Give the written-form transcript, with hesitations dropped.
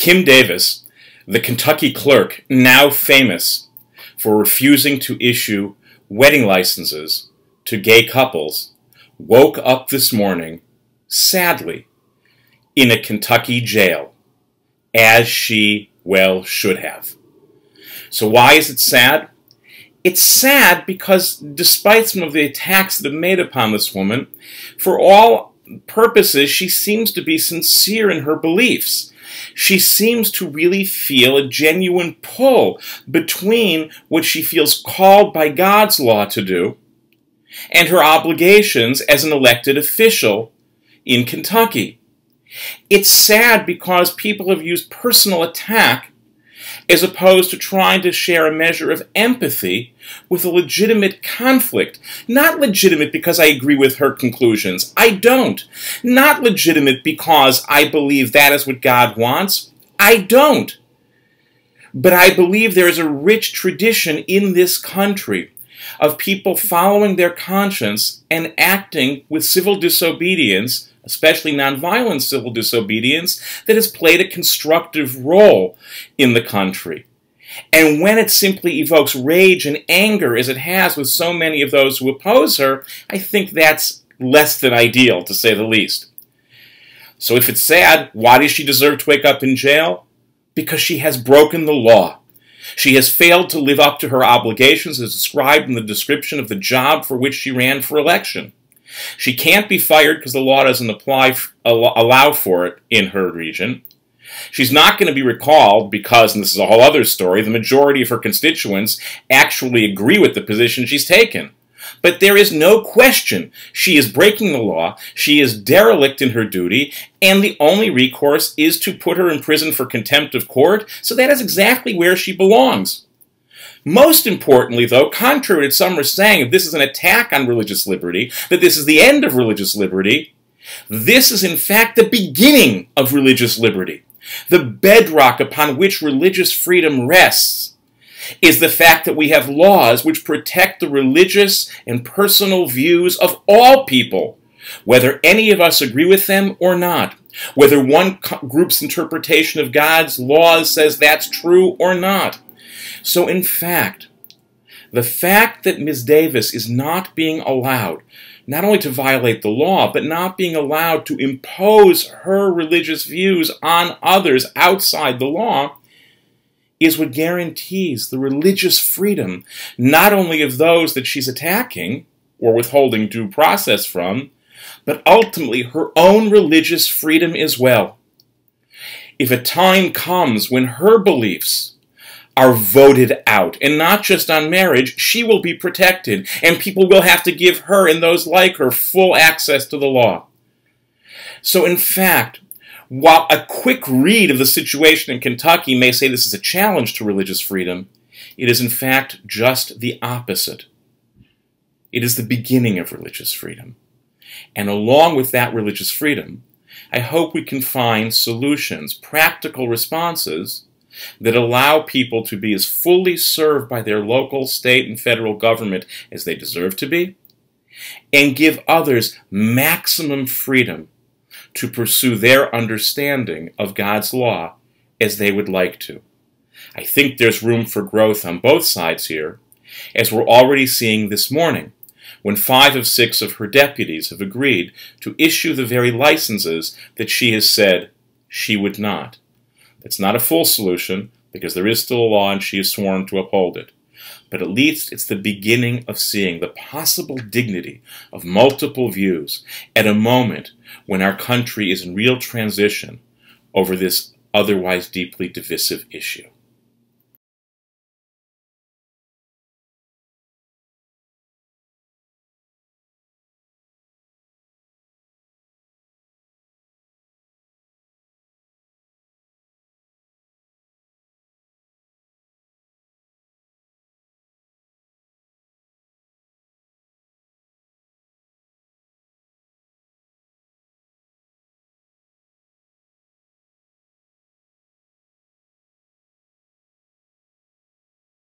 Kim Davis, the Kentucky clerk, now famous for refusing to issue wedding licenses to gay couples, woke up this morning, sadly, in a Kentucky jail, as she well should have. So why is it sad? It's sad because despite some of the attacks that have been made upon this woman, for all purposes, she seems to be sincere in her beliefs. She seems to really feel a genuine pull between what she feels called by God's law to do and her obligations as an elected official in Kentucky. It's sad because people have used personal attack as opposed to trying to share a measure of empathy with a legitimate conflict. Not legitimate because I agree with her conclusions. I don't. Not legitimate because I believe that is what God wants. I don't. But I believe there is a rich tradition in this country of people following their conscience and acting with civil disobedience, especially nonviolent civil disobedience, that has played a constructive role in the country. And when it simply evokes rage and anger, as it has with so many of those who oppose her, I think that's less than ideal, to say the least. So if it's sad, why does she deserve to wake up in jail? Because she has broken the law. She has failed to live up to her obligations as described in the description of the job for which she ran for election. She can't be fired because the law doesn't allow for it in her region. She's not going to be recalled because, and this is a whole other story, the majority of her constituents actually agree with the position she's taken. But there is no question she is breaking the law, she is derelict in her duty, and the only recourse is to put her in prison for contempt of court, so that is exactly where she belongs. Most importantly, though, contrary to some are saying that this is an attack on religious liberty, that this is the end of religious liberty, this is in fact the beginning of religious liberty. The bedrock upon which religious freedom rests is the fact that we have laws which protect the religious and personal views of all people, whether any of us agree with them or not, whether one group's interpretation of God's laws says that's true or not. So in fact, the fact that Ms. Davis is not being allowed not only to violate the law, but not being allowed to impose her religious views on others outside the law is what guarantees the religious freedom not only of those that she's attacking or withholding due process from, but ultimately her own religious freedom as well. If a time comes when her beliefs are voted out, and not just on marriage, she will be protected, and people will have to give her and those like her full access to the law. So in fact, while a quick read of the situation in Kentucky may say this is a challenge to religious freedom, it is in fact just the opposite. It is the beginning of religious freedom. And along with that religious freedom, I hope we can find solutions, practical responses that allow people to be as fully served by their local, state, and federal government as they deserve to be, and give others maximum freedom to pursue their understanding of God's law as they would like to. I think there's room for growth on both sides here, as we're already seeing this morning, when 5 of 6 of her deputies have agreed to issue the very licenses that she has said she would not. It's not a full solution, because there is still a law and she is sworn to uphold it. But at least it's the beginning of seeing the possible dignity of multiple views at a moment when our country is in real transition over this otherwise deeply divisive issue.